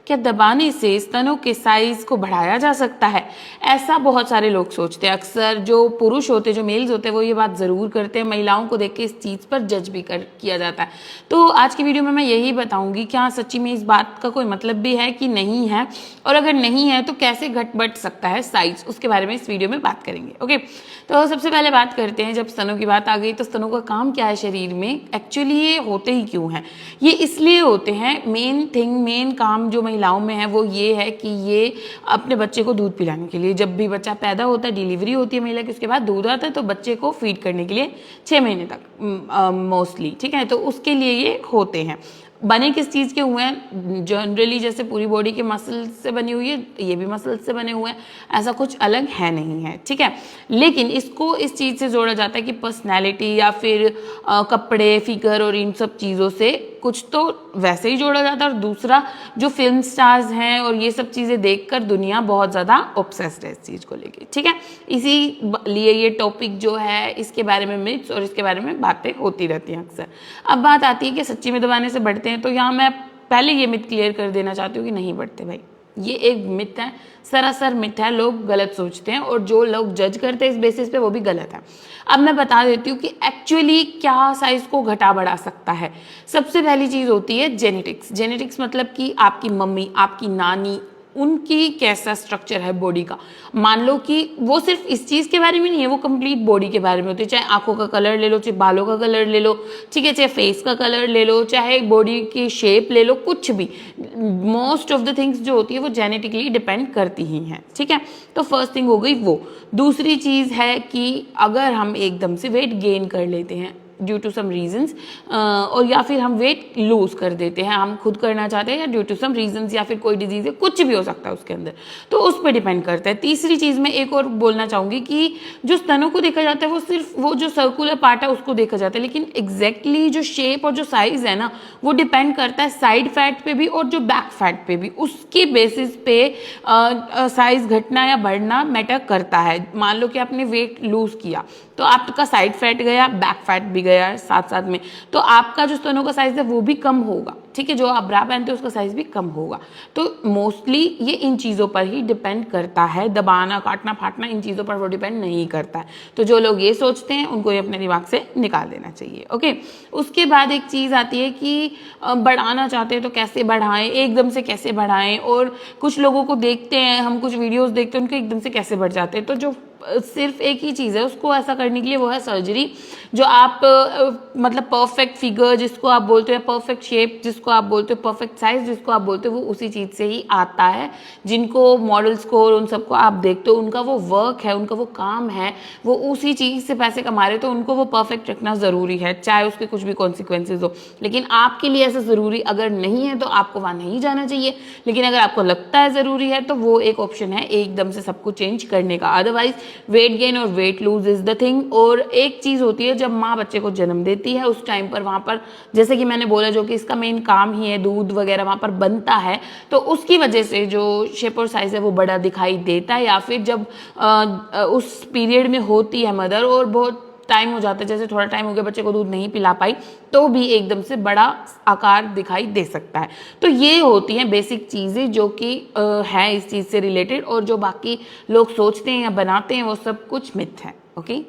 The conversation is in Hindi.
क्या दबाने से स्तनों के साइज को बढ़ाया जा सकता है? ऐसा बहुत सारे लोग सोचते हैं। अक्सर जो पुरुष होते हैं, जो मेल्स होते हैं, वो ये बात ज़रूर करते हैं। महिलाओं को देख के इस चीज़ पर जज भी किया जाता है। तो आज की वीडियो में मैं यही बताऊंगी क्या सच्ची में इस बात का कोई मतलब भी है कि नहीं है, और अगर नहीं है तो कैसे घट बढ़ सकता है साइज, उसके बारे में इस वीडियो में बात करेंगे। ओके, तो सबसे पहले बात करते हैं, जब स्तनों की बात आ गई तो स्तनों का काम क्या है शरीर में, एक्चुअली ये होते ही क्यों हैं? ये इसलिए होते हैं, मेन काम जो महिलाओं में है वो ये है कि ये अपने बच्चे को दूध पिलाने के लिए, जब भी बच्चा पैदा होता है, डिलीवरी होती है महिला की, उसके बाद दूध आता है, तो बच्चे को फीड करने के लिए 6 महीने तक मोस्टली, ठीक है, तो उसके लिए ये होते हैं। बने किस चीज़ के हुए हैं? जनरली जैसे पूरी बॉडी के मसल्स से बनी हुई है, ये भी मसल्स से बने हुए हैं, ऐसा कुछ अलग है नहीं है, ठीक है। लेकिन इसको इस चीज़ से जोड़ा जाता है कि पर्सनैलिटी या फिर कपड़े, फिगर और इन सब चीज़ों से कुछ तो वैसे ही जोड़ा जाता है, और दूसरा जो फिल्म स्टार्स हैं और ये सब चीज़ें देखकर दुनिया बहुत ज़्यादा ऑब्सेस्ड है इस चीज़ को लेके, ठीक है। इसी लिए ये टॉपिक जो है, इसके बारे में मिथ्स और इसके बारे में बातें होती रहती हैं अक्सर। अब बात आती है कि सच्ची में दबाने से बढ़ते हैं, तो यहाँ मैं पहले ये मिथ क्लियर कर देना चाहती हूँ कि नहीं बढ़ते भाई। ये एक मिथ है, सरासर मिथ है, लोग गलत सोचते हैं, और जो लोग जज करते हैं इस बेसिस पे वो भी गलत है। अब मैं बता देती हूँ कि एक्चुअली क्या साइज को घटा बढ़ा सकता है। सबसे पहली चीज़ होती है जेनेटिक्स। जेनेटिक्स मतलब कि आपकी मम्मी, आपकी नानी, उनकी कैसा स्ट्रक्चर है बॉडी का। मान लो कि वो सिर्फ इस चीज़ के बारे में नहीं है, वो कंप्लीट बॉडी के बारे में होती है। चाहे आंखों का कलर ले लो, चाहे बालों का कलर ले लो, ठीक है, चाहे फेस का कलर ले लो, चाहे बॉडी की शेप ले लो, कुछ भी, मोस्ट ऑफ द थिंग्स जो होती है वो जेनेटिकली डिपेंड करती ही हैं, ठीक है। तो फर्स्ट थिंग हो गई वो। दूसरी चीज़ है कि अगर हम एकदम से वेट गेन कर लेते हैं ड्यू टू सम रीजंस, और या फिर हम वेट लूज कर देते हैं, हम खुद करना चाहते हैं, या ड्यू टू सम रीजंस, या फिर कोई डिजीज है, कुछ भी हो सकता है उसके अंदर, तो उस पर डिपेंड करता है। तीसरी चीज़ मैं एक और बोलना चाहूँगी कि जो स्तनों को देखा जाता है वो सिर्फ वो जो सर्कुलर पार्ट है उसको देखा जाता है, लेकिन एग्जैक्टली जो शेप और जो साइज है ना, वो डिपेंड करता है साइड फैट पे भी और जो बैक फैट पे भी। उसके बेसिस पे साइज घटना या बढ़ना मैटर करता है। मान लो कि आपने वेट लूज किया तो आपका साइड फैट गया, बैक फैट भी गया साथ साथ में, तो आपका जो स्तनों का साइज है वो भी कम होगा, ठीक है। जो आप ब्रा पहनते हो उसका साइज भी कम होगा। तो मोस्टली ये इन चीज़ों पर ही डिपेंड करता है, दबाना, काटना, फाटना, इन चीज़ों पर वो डिपेंड नहीं करता है। तो जो लोग ये सोचते हैं उनको ये अपने दिमाग से निकाल देना चाहिए। ओके, उसके बाद एक चीज़ आती है कि बढ़ाना चाहते हैं तो कैसे बढ़ाएं, एकदम से कैसे बढ़ाएं। और कुछ लोगों को देखते हैं, हम कुछ वीडियोज़ देखते हैं, उनके एकदम से कैसे बढ़ जाते हैं। तो जो सिर्फ एक ही चीज़ है उसको ऐसा करने के लिए, वो है सर्जरी। जो आप मतलब परफेक्ट फिगर जिसको आप बोलते हो, परफेक्ट शेप जिसको आप बोलते हो, परफेक्ट साइज जिसको आप बोलते हो, वो उसी चीज़ से ही आता है। जिनको मॉडल्स को और उन सबको आप देखते हो, उनका वो वर्क है, उनका वो काम है, वो उसी चीज़ से पैसे कमा रहे, तो उनको वो परफेक्ट रखना ज़रूरी है, चाहे उसके कुछ भी कॉन्सिक्वेंसेज हो। लेकिन आपके लिए ऐसा ज़रूरी अगर नहीं है तो आपको वहाँ नहीं जाना चाहिए। लेकिन अगर आपको लगता है ज़रूरी है तो वो एक ऑप्शन है एकदम से सब कुछ चेंज करने का। अदरवाइज वेट गेन और weight lose is the thing. और एक चीज़ होती है, जब माँ बच्चे को जन्म देती है उस टाइम पर वहाँ पर, जैसे कि मैंने बोला, जो कि इसका मेन काम ही है, दूध वगैरह वहाँ पर बनता है, तो उसकी वजह से जो शेप और साइज है वो बड़ा दिखाई देता है। या फिर जब उस पीरियड में होती है मदर और बहुत टाइम हो जाता है, जैसे थोड़ा टाइम हो गया बच्चे को दूध नहीं पिला पाई, तो भी एकदम से बड़ा आकार दिखाई दे सकता है। तो ये होती हैं बेसिक चीज़ें जो कि है इस चीज़ से रिलेटेड, और जो बाकी लोग सोचते हैं या बनाते हैं वो सब कुछ मिथ है। ओके।